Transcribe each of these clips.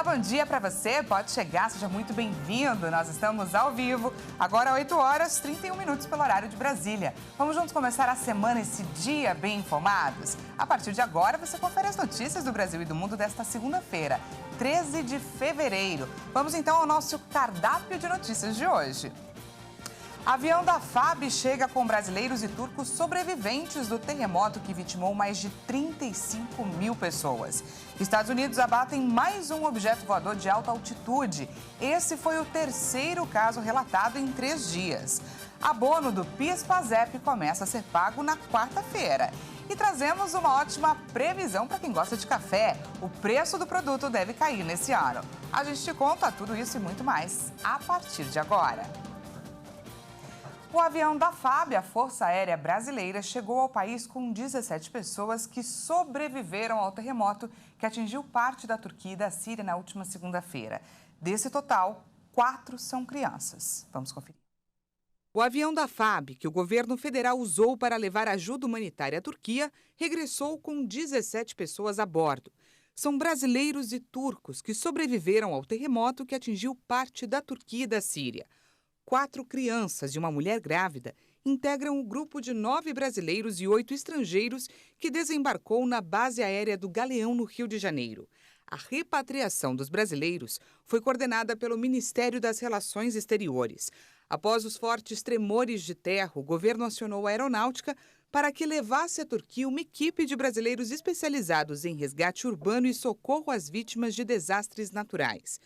bom dia para você. Pode chegar, seja muito bem-vindo. Nós estamos ao vivo, agora 8h31 pelo horário de Brasília. Vamos juntos começar a semana, esse dia bem informados? A partir de agora, você confere as notícias do Brasil e do mundo desta segunda-feira, 13 de fevereiro. Vamos então ao nosso cardápio de notícias de hoje. Avião da FAB chega com brasileiros e turcos sobreviventes do terremoto que vitimou mais de 35 mil pessoas. Estados Unidos abatem mais um objeto voador de alta altitude. Esse foi o terceiro caso relatado em 3 dias. Abono do PIS/PASEP começa a ser pago na quarta-feira. E trazemos uma ótima previsão para quem gosta de café. O preço do produto deve cair nesse ano. A gente te conta tudo isso e muito mais a partir de agora. O avião da FAB, a Força Aérea Brasileira, chegou ao país com 17 pessoas que sobreviveram ao terremoto que atingiu parte da Turquia e da Síria na última segunda-feira. Desse total, 4 são crianças. Vamos conferir. O avião da FAB, que o governo federal usou para levar ajuda humanitária à Turquia, regressou com 17 pessoas a bordo. São brasileiros e turcos que sobreviveram ao terremoto que atingiu parte da Turquia e da Síria. 4 crianças e uma mulher grávida integram o grupo de 9 brasileiros e 8 estrangeiros que desembarcou na base aérea do Galeão, no Rio de Janeiro. A repatriação dos brasileiros foi coordenada pelo Ministério das Relações Exteriores. Após os fortes tremores de terra, o governo acionou a aeronáutica para que levasse à Turquia uma equipe de brasileiros especializados em resgate urbano e socorro às vítimas de desastres naturais.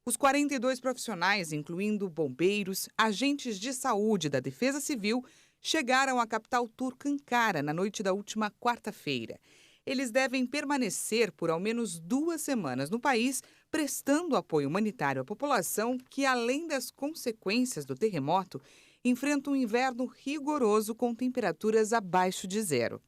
Os 42 profissionais, incluindo bombeiros, agentes de saúde da Defesa Civil, chegaram à capital turca Ankara na noite da última quarta-feira. Eles devem permanecer por ao menos 2 semanas no país, prestando apoio humanitário à população que, além das consequências do terremoto, enfrenta um inverno rigoroso com temperaturas abaixo de zero.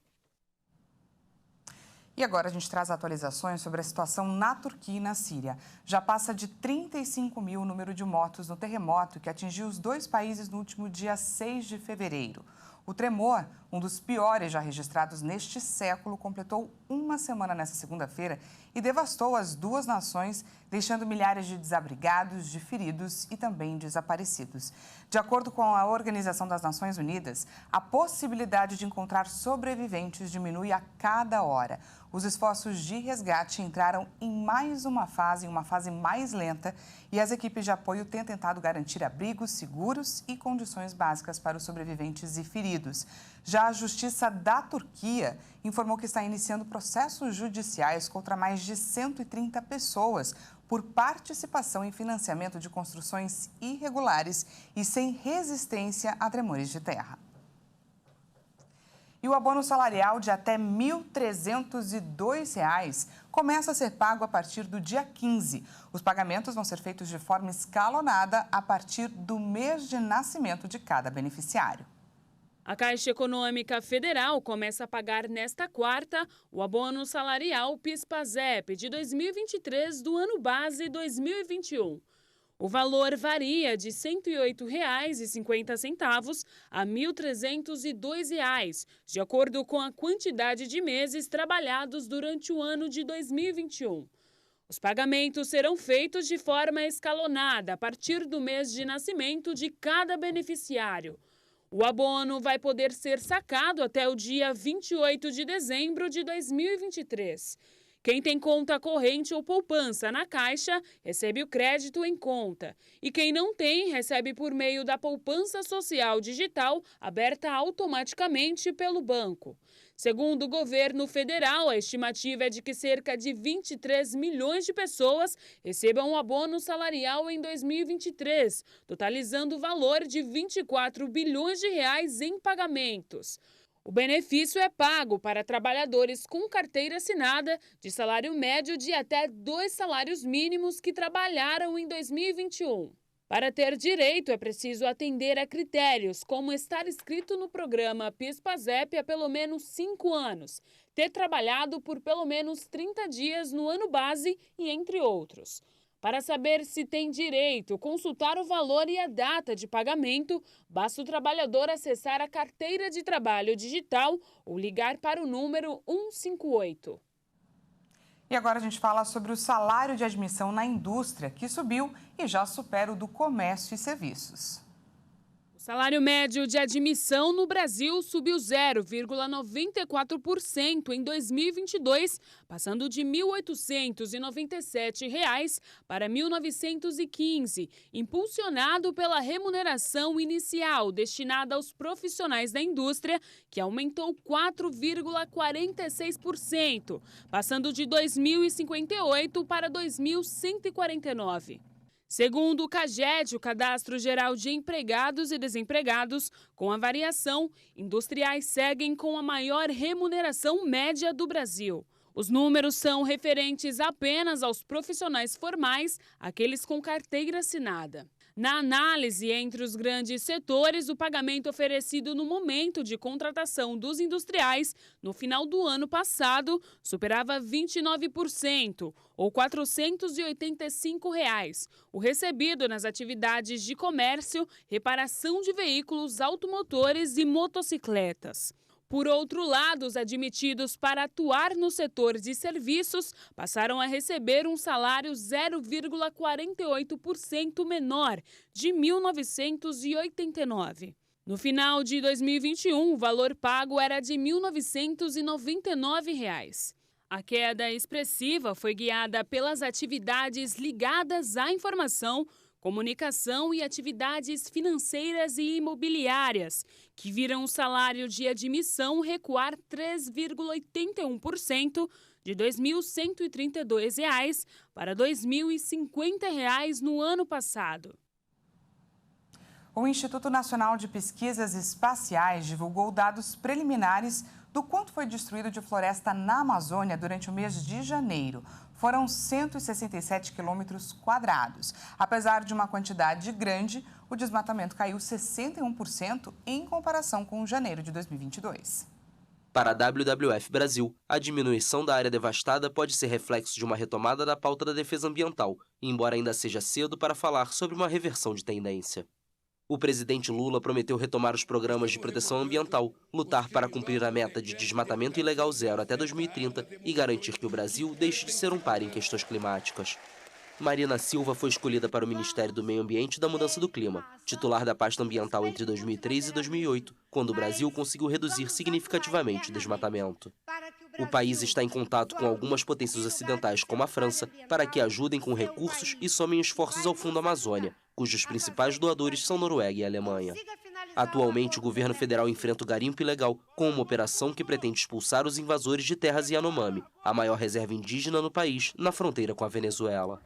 E agora a gente traz atualizações sobre a situação na Turquia e na Síria. Já passa de 35 mil o número de mortos no terremoto que atingiu os 2 países no último dia 6 de fevereiro. O tremor, um dos piores já registrados neste século, completou 1 semana nesta segunda-feira e devastou as 2 nações, deixando milhares de desabrigados, de feridos e também desaparecidos. De acordo com a Organização das Nações Unidas, a possibilidade de encontrar sobreviventes diminui a cada hora. Os esforços de resgate entraram em mais uma fase mais lenta, e as equipes de apoio têm tentado garantir abrigos seguros e condições básicas para os sobreviventes e feridos. Já a Justiça da Turquia informou que está iniciando processos judiciais contra mais de 130 pessoas por participação em financiamento de construções irregulares e sem resistência a tremores de terra. E o abono salarial de até R$ 1.302 começa a ser pago a partir do dia 15. Os pagamentos vão ser feitos de forma escalonada a partir do mês de nascimento de cada beneficiário. A Caixa Econômica Federal começa a pagar nesta quarta o abono salarial PIS/PASEP de 2023 do ano base 2021. O valor varia de R$ 108,50 a R$ 1.302, de acordo com a quantidade de meses trabalhados durante o ano de 2021. Os pagamentos serão feitos de forma escalonada a partir do mês de nascimento de cada beneficiário. O abono vai poder ser sacado até o dia 28 de dezembro de 2023. Quem tem conta corrente ou poupança na Caixa recebe o crédito em conta. E quem não tem, recebe por meio da poupança social digital aberta automaticamente pelo banco. Segundo o governo federal, a estimativa é de que cerca de 23 milhões de pessoas recebam o abono salarial em 2023, totalizando o valor de 24 bilhões de reais em pagamentos. O benefício é pago para trabalhadores com carteira assinada de salário médio de até 2 salários mínimos que trabalharam em 2021. Para ter direito, é preciso atender a critérios como estar inscrito no programa PIS/PASEP há pelo menos 5 anos, ter trabalhado por pelo menos 30 dias no ano base e entre outros. Para saber se tem direito, consultar o valor e a data de pagamento, basta o trabalhador acessar a carteira de trabalho digital ou ligar para o número 158. E agora a gente fala sobre o salário de admissão na indústria, que subiu e já supera o do comércio e serviços. O salário médio de admissão no Brasil subiu 0,94% em 2022, passando de R$ 1.897 para R$ 1.915, impulsionado pela remuneração inicial destinada aos profissionais da indústria, que aumentou 4,46%, passando de R$ 2.058 para R$ 2.149. Segundo o CAGED, o Cadastro Geral de Empregados e Desempregados, com a variação, industriais seguem com a maior remuneração média do Brasil. Os números são referentes apenas aos profissionais formais, aqueles com carteira assinada. Na análise entre os grandes setores, o pagamento oferecido no momento de contratação dos industriais no final do ano passado superava 29%, ou R$ 485. O recebido nas atividades de comércio, reparação de veículos automotores e motocicletas. Por outro lado, os admitidos para atuar no setor de serviços passaram a receber um salário 0,48% menor, de R$ 1.989. No final de 2021, o valor pago era de R$ 1.999. A queda expressiva foi guiada pelas atividades ligadas à informação, comunicação e atividades financeiras e imobiliárias, que viram o salário de admissão recuar 3,81%, de R$ 2.132 para R$ 2.050 no ano passado. O Instituto Nacional de Pesquisas Espaciais divulgou dados preliminares do quanto foi destruído de floresta na Amazônia durante o mês de janeiro. Foram 167 quilômetros quadrados. Apesar de uma quantidade grande, o desmatamento caiu 61% em comparação com janeiro de 2022. Para a WWF Brasil, a diminuição da área devastada pode ser reflexo de uma retomada da pauta da defesa ambiental, embora ainda seja cedo para falar sobre uma reversão de tendência. O presidente Lula prometeu retomar os programas de proteção ambiental, lutar para cumprir a meta de desmatamento ilegal zero até 2030 e garantir que o Brasil deixe de ser um par em questões climáticas. Marina Silva foi escolhida para o Ministério do Meio Ambiente e da Mudança do Clima, titular da pasta ambiental entre 2003 e 2008, quando o Brasil conseguiu reduzir significativamente o desmatamento. O país está em contato com algumas potências ocidentais, como a França, para que ajudem com recursos e somem esforços ao Fundo Amazônia, cujos principais doadores são Noruega e Alemanha. Atualmente, o governo federal enfrenta o garimpo ilegal com uma operação que pretende expulsar os invasores de terras Yanomami, a maior reserva indígena no país, na fronteira com a Venezuela.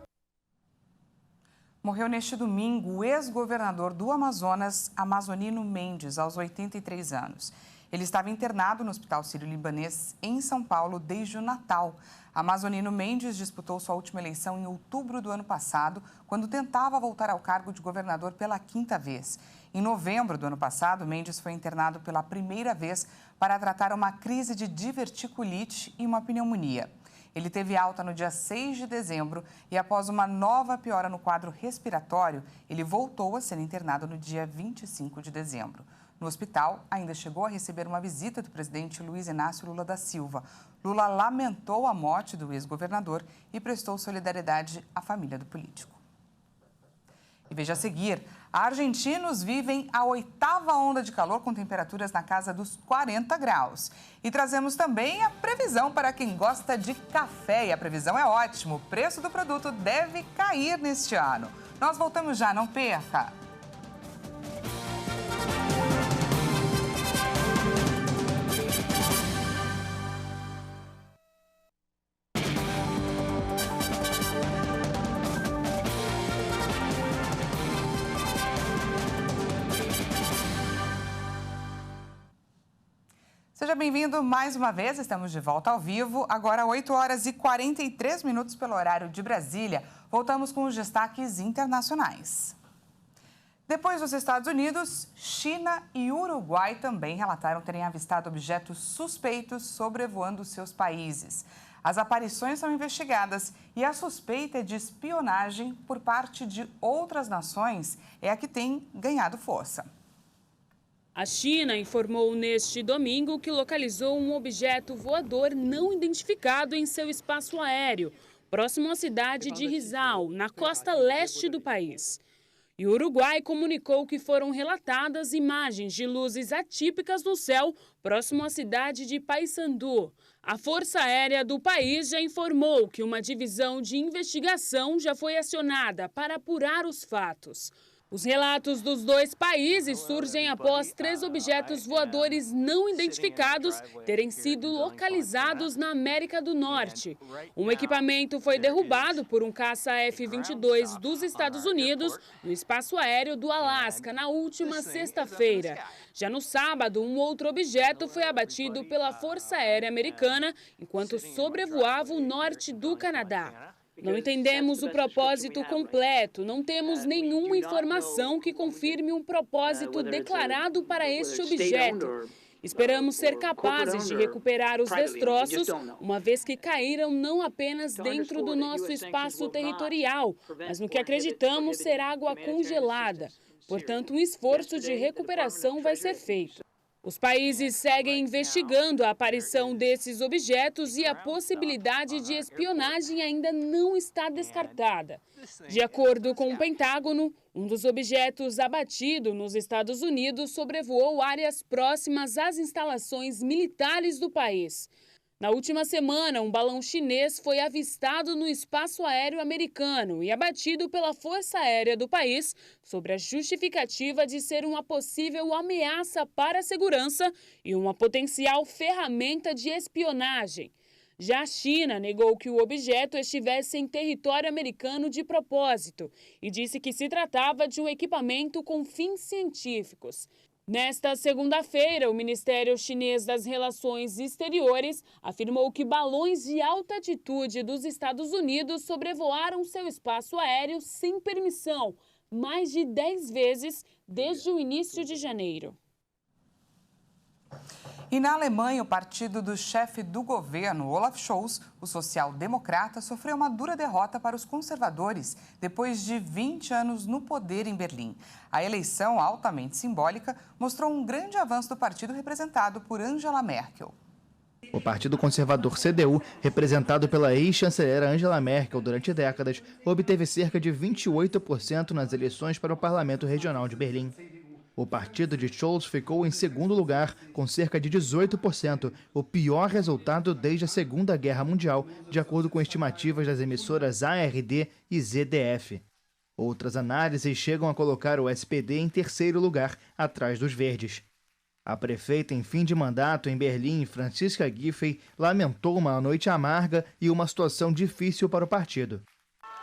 Morreu neste domingo o ex-governador do Amazonas, Amazonino Mendes, aos 83 anos. Ele estava internado no Hospital Sírio-Libanês, em São Paulo, desde o Natal. Amazonino Mendes disputou sua última eleição em outubro do ano passado, quando tentava voltar ao cargo de governador pela quinta vez. Em novembro do ano passado, Mendes foi internado pela primeira vez para tratar uma crise de diverticulite e uma pneumonia. Ele teve alta no dia 6 de dezembro e, após uma nova piora no quadro respiratório, ele voltou a ser internado no dia 25 de dezembro. No hospital, ainda chegou a receber uma visita do presidente Luiz Inácio Lula da Silva. Lula lamentou a morte do ex-governador e prestou solidariedade à família do político. E veja a seguir, argentinos vivem a 8ª onda de calor com temperaturas na casa dos 40 graus. E trazemos também a previsão para quem gosta de café. E a previsão é ótima, o preço do produto deve cair neste ano. Nós voltamos já, não perca! Seja bem-vindo mais uma vez, estamos de volta ao vivo, agora 8 horas e 43 minutos pelo horário de Brasília. Voltamos com os destaques internacionais. Depois dos Estados Unidos, China e Uruguai também relataram terem avistado objetos suspeitos sobrevoando seus países. As aparições são investigadas e a suspeita de espionagem por parte de outras nações é a que tem ganhado força. A China informou neste domingo que localizou um objeto voador não identificado em seu espaço aéreo, próximo à cidade de Rizal, na costa leste do país. E o Uruguai comunicou que foram relatadas imagens de luzes atípicas no céu, próximo à cidade de Paysandú. A Força Aérea do país já informou que uma divisão de investigação já foi acionada para apurar os fatos. Os relatos dos dois países surgem após 3 objetos voadores não identificados terem sido localizados na América do Norte. Um equipamento foi derrubado por um caça F-22 dos Estados Unidos no espaço aéreo do Alasca na última sexta-feira. Já no sábado, um outro objeto foi abatido pela Força Aérea Americana enquanto sobrevoava o norte do Canadá. Não entendemos o propósito completo, não temos nenhuma informação que confirme um propósito declarado para este objeto. Esperamos ser capazes de recuperar os destroços, uma vez que caíram não apenas dentro do nosso espaço territorial, mas no que acreditamos ser água congelada. Portanto, um esforço de recuperação vai ser feito. Os países seguem investigando a aparição desses objetos e a possibilidade de espionagem ainda não está descartada. De acordo com o Pentágono, um dos objetos abatido nos Estados Unidos sobrevoou áreas próximas às instalações militares do país. Na última semana, um balão chinês foi avistado no espaço aéreo americano e abatido pela Força Aérea do país sobre a justificativa de ser uma possível ameaça para a segurança e uma potencial ferramenta de espionagem. Já a China negou que o objeto estivesse em território americano de propósito e disse que se tratava de um equipamento com fins científicos. Nesta segunda-feira, o Ministério Chinês das Relações Exteriores afirmou que balões de alta altitude dos Estados Unidos sobrevoaram seu espaço aéreo sem permissão, mais de 10 vezes desde o início de janeiro. E na Alemanha, o partido do chefe do governo, Olaf Scholz, o social-democrata, sofreu uma dura derrota para os conservadores depois de 20 anos no poder em Berlim. A eleição, altamente simbólica, mostrou um grande avanço do partido representado por Angela Merkel. O Partido Conservador CDU, representado pela ex-chanceler Angela Merkel durante décadas, obteve cerca de 28% nas eleições para o Parlamento Regional de Berlim. O partido de Scholz ficou em segundo lugar, com cerca de 18%, o pior resultado desde a Segunda Guerra Mundial, de acordo com estimativas das emissoras ARD e ZDF. Outras análises chegam a colocar o SPD em terceiro lugar, atrás dos Verdes. A prefeita em fim de mandato em Berlim, Franziska Giffey, lamentou uma noite amarga e uma situação difícil para o partido.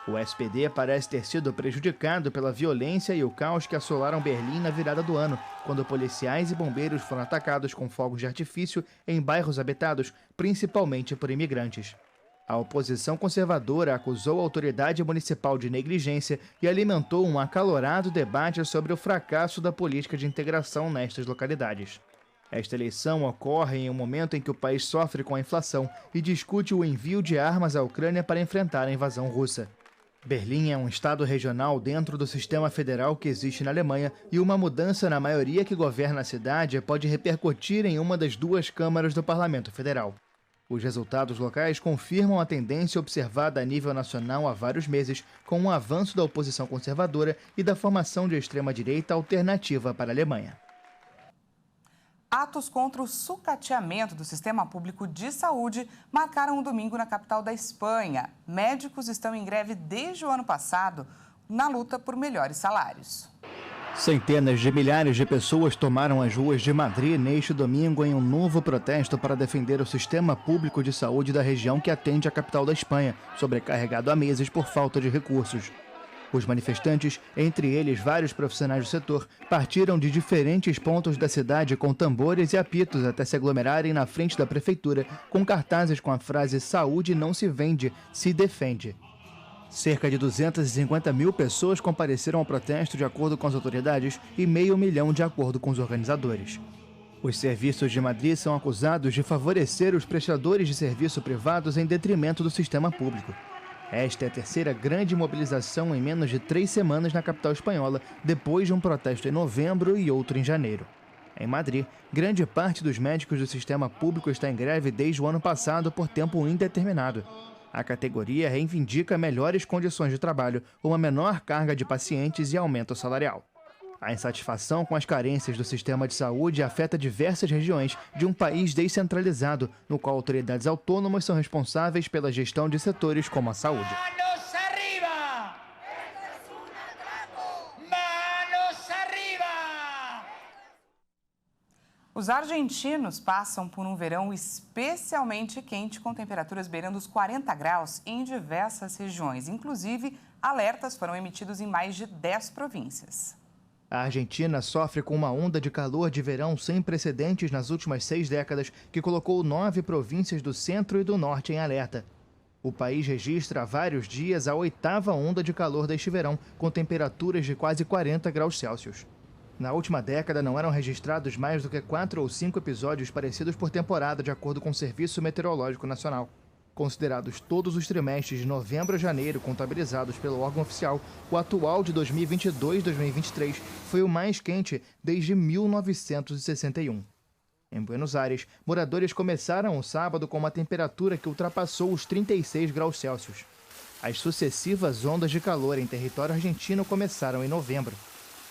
O SPD parece ter sido prejudicado pela violência e o caos que assolaram Berlim na virada do ano, quando policiais e bombeiros foram atacados com fogos de artifício em bairros habitados, principalmente por imigrantes. A oposição conservadora acusou a autoridade municipal de negligência e alimentou um acalorado debate sobre o fracasso da política de integração nestas localidades. Esta eleição ocorre em um momento em que o país sofre com a inflação e discute o envio de armas à Ucrânia para enfrentar a invasão russa. Berlim é um estado regional dentro do sistema federal que existe na Alemanha e uma mudança na maioria que governa a cidade pode repercutir em uma das 2 câmaras do Parlamento Federal. Os resultados locais confirmam a tendência observada a nível nacional há vários meses, com o avanço da oposição conservadora e da formação de extrema-direita alternativa para a Alemanha. Atos contra o sucateamento do sistema público de saúde marcaram o domingo na capital da Espanha. Médicos estão em greve desde o ano passado na luta por melhores salários. Centenas de milhares de pessoas tomaram as ruas de Madrid neste domingo em um novo protesto para defender o sistema público de saúde da região que atende a capital da Espanha, sobrecarregado há meses por falta de recursos. Os manifestantes, entre eles vários profissionais do setor, partiram de diferentes pontos da cidade com tambores e apitos até se aglomerarem na frente da prefeitura, com cartazes com a frase "Saúde não se vende, se defende". Cerca de 250 mil pessoas compareceram ao protesto de acordo com as autoridades e 500 mil de acordo com os organizadores. Os serviços de Madrid são acusados de favorecer os prestadores de serviço privados em detrimento do sistema público. Esta é a terceira grande mobilização em menos de 3 semanas na capital espanhola, depois de um protesto em novembro e outro em janeiro. Em Madrid, grande parte dos médicos do sistema público está em greve desde o ano passado por tempo indeterminado. A categoria reivindica melhores condições de trabalho, uma menor carga de pacientes e aumento salarial. A insatisfação com as carências do sistema de saúde afeta diversas regiões de um país descentralizado, no qual autoridades autônomas são responsáveis pela gestão de setores como a saúde. Os argentinos passam por um verão especialmente quente, com temperaturas beirando os 40 graus em diversas regiões. Inclusive, alertas foram emitidos em mais de 10 províncias. A Argentina sofre com uma onda de calor de verão sem precedentes nas últimas 6 décadas, que colocou 9 províncias do centro e do norte em alerta. O país registra há vários dias a 8ª onda de calor deste verão, com temperaturas de quase 40 graus Celsius. Na última década, não eram registrados mais do que 4 ou 5 episódios parecidos por temporada, de acordo com o Serviço Meteorológico Nacional. Considerados todos os trimestres de novembro a janeiro contabilizados pelo órgão oficial, o atual de 2022-2023 foi o mais quente desde 1961. Em Buenos Aires, moradores começaram o sábado com uma temperatura que ultrapassou os 36 graus Celsius. As sucessivas ondas de calor em território argentino começaram em novembro.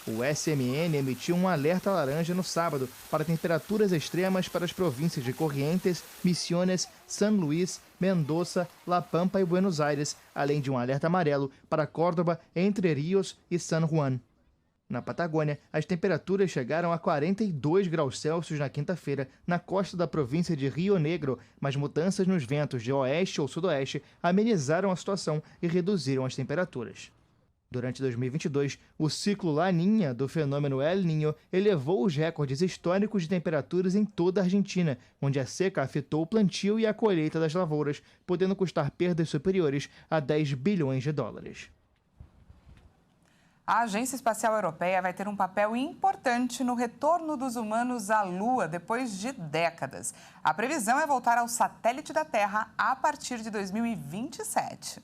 O SMN emitiu um alerta laranja no sábado para temperaturas extremas para as províncias de Corrientes, Misiones, San Luis, Mendoza, La Pampa e Buenos Aires, além de um alerta amarelo para Córdoba, Entre Ríos e San Juan. Na Patagônia, as temperaturas chegaram a 42 graus Celsius na quinta-feira, na costa da província de Rio Negro, mas mudanças nos ventos de oeste ou sudoeste amenizaram a situação e reduziram as temperaturas. Durante 2022, o ciclo Laninha do fenômeno El Niño elevou os recordes históricos de temperaturas em toda a Argentina, onde a seca afetou o plantio e a colheita das lavouras, podendo custar perdas superiores a 10 bilhões de dólares. A Agência Espacial Europeia vai ter um papel importante no retorno dos humanos à Lua depois de décadas. A previsão é voltar ao satélite da Terra a partir de 2027.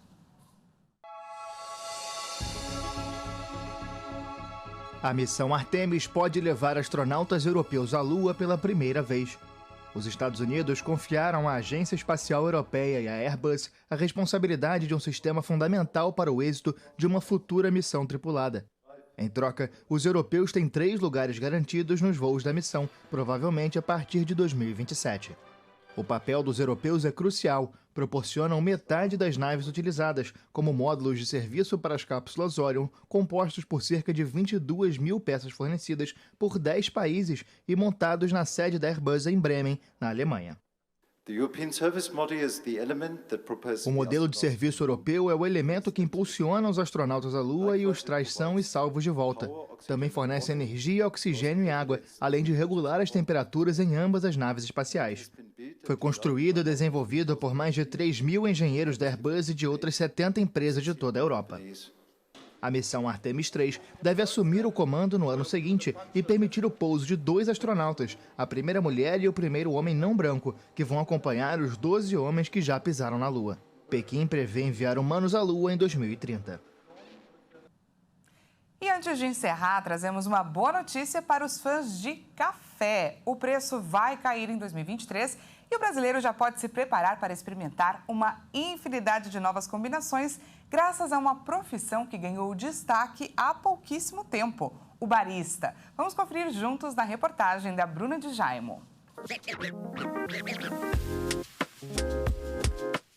A missão Artemis pode levar astronautas europeus à Lua pela primeira vez. Os Estados Unidos confiaram à Agência Espacial Europeia e à Airbus a responsabilidade de um sistema fundamental para o êxito de uma futura missão tripulada. Em troca, os europeus têm 3 lugares garantidos nos voos da missão, provavelmente a partir de 2027. O papel dos europeus é crucial. Proporcionam metade das naves utilizadas, como módulos de serviço para as cápsulas Orion, compostos por cerca de 22 mil peças fornecidas por 10 países e montados na sede da Airbus em Bremen, na Alemanha. O modelo de serviço europeu é o elemento que impulsiona os astronautas à Lua e os traz são e salvos de volta. Também fornece energia, oxigênio e água, além de regular as temperaturas em ambas as naves espaciais. Foi construído e desenvolvido por mais de 3 mil engenheiros da Airbus e de outras 70 empresas de toda a Europa. A missão Artemis 3 deve assumir o comando no ano seguinte e permitir o pouso de 2 astronautas, a primeira mulher e o primeiro homem não branco, que vão acompanhar os 12 homens que já pisaram na Lua. Pequim prevê enviar humanos à Lua em 2030. E antes de encerrar, trazemos uma boa notícia para os fãs de café. O preço vai cair em 2023 e o brasileiro já pode se preparar para experimentar uma infinidade de novas combinações graças a uma profissão que ganhou destaque há pouquíssimo tempo, o barista. Vamos conferir juntos na reportagem da Bruna de Jaimo.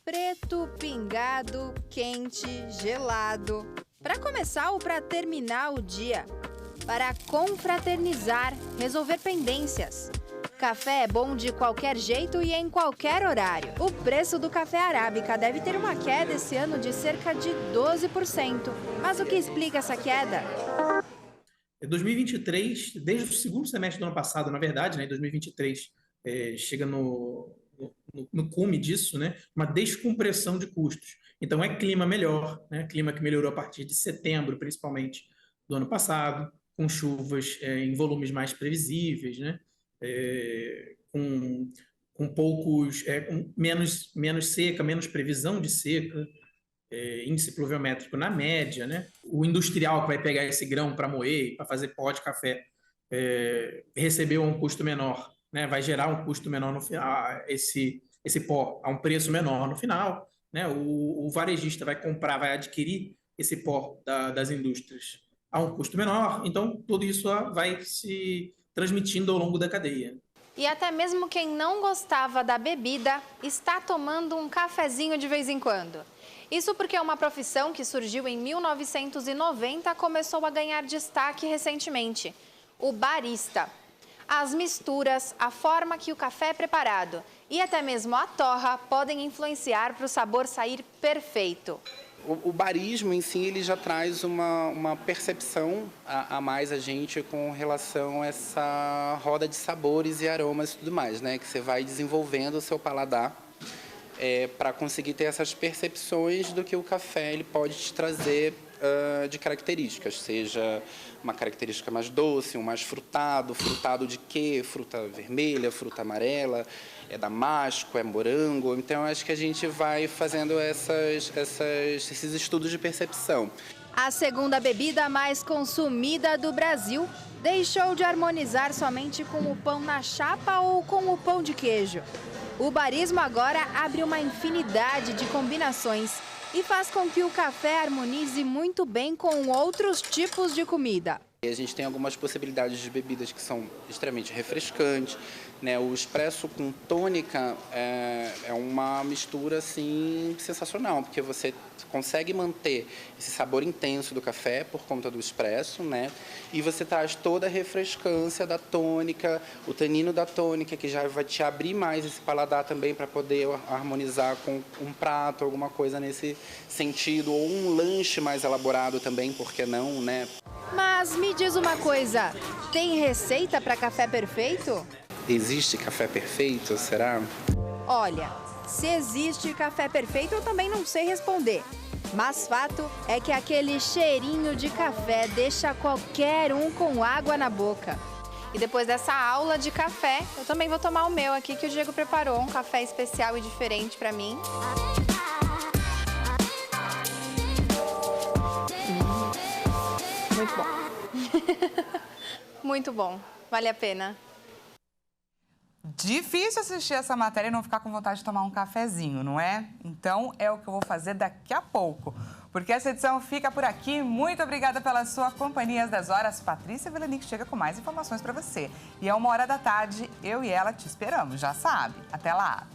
Preto, pingado, quente, gelado. Para começar ou para terminar o dia. Para confraternizar, resolver pendências. Café é bom de qualquer jeito e em qualquer horário. O preço do café arábica deve ter uma queda esse ano de cerca de 12%. Mas o que explica essa queda? 2023, desde o segundo semestre do ano passado, na verdade, né, 2023 chega no cume disso, né, uma descompressão de custos. Então é clima melhor, né, clima que melhorou a partir de setembro, principalmente, do ano passado, com chuvas em volumes mais previsíveis, né, com poucos, menos seca, menos previsão de seca, índice pluviométrico na média, né? O industrial que vai pegar esse grão para moer, para fazer pó de café, recebeu a um custo menor, né? Vai gerar um custo menor no final, esse pó a um preço menor no final, né? O varejista vai comprar, vai adquirir esse pó das indústrias a um custo menor, então tudo isso vai se transmitindo ao longo da cadeia. E até mesmo quem não gostava da bebida está tomando um cafezinho de vez em quando. Isso porque uma profissão que surgiu em 1990 começou a ganhar destaque recentemente: o barista. As misturas, a forma que o café é preparado e até mesmo a torra podem influenciar para o sabor sair perfeito. O barismo em si, ele já traz uma percepção a mais a gente com relação a essa roda de sabores e aromas e tudo mais, né? Que você vai desenvolvendo o seu paladar para conseguir ter essas percepções do que o café ele pode te trazer de características, seja uma característica mais doce, um mais frutado de quê? Fruta vermelha, fruta amarela, é damasco, é morango. Então, acho que a gente vai fazendo esses estudos de percepção. A segunda bebida mais consumida do Brasil deixou de harmonizar somente com o pão na chapa ou com o pão de queijo. O barismo agora abre uma infinidade de combinações e faz com que o café harmonize muito bem com outros tipos de comida. A gente tem algumas possibilidades de bebidas que são extremamente refrescantes, né? O expresso com tônica é uma mistura assim sensacional, porque você consegue manter esse sabor intenso do café por conta do expresso, né? E você traz toda a refrescância da tônica, o tanino da tônica, que já vai te abrir mais esse paladar também para poder harmonizar com um prato, alguma coisa nesse sentido, ou um lanche mais elaborado também, por que não, né? Mas me diz uma coisa, tem receita para café perfeito? Existe café perfeito, será? Olha, se existe café perfeito eu também não sei responder. Mas fato é que aquele cheirinho de café deixa qualquer um com água na boca. E depois dessa aula de café, eu também vou tomar o meu aqui que o Diego preparou, um café especial e diferente para mim. Muito bom. Muito bom. Vale a pena. Difícil assistir essa matéria e não ficar com vontade de tomar um cafezinho, não é? Então, é o que eu vou fazer daqui a pouco. Porque essa edição fica por aqui. Muito obrigada pela sua companhia às 10 horas. Patrícia Velenic chega com mais informações para você. E é 1h da tarde, eu e ela te esperamos, já sabe. Até lá.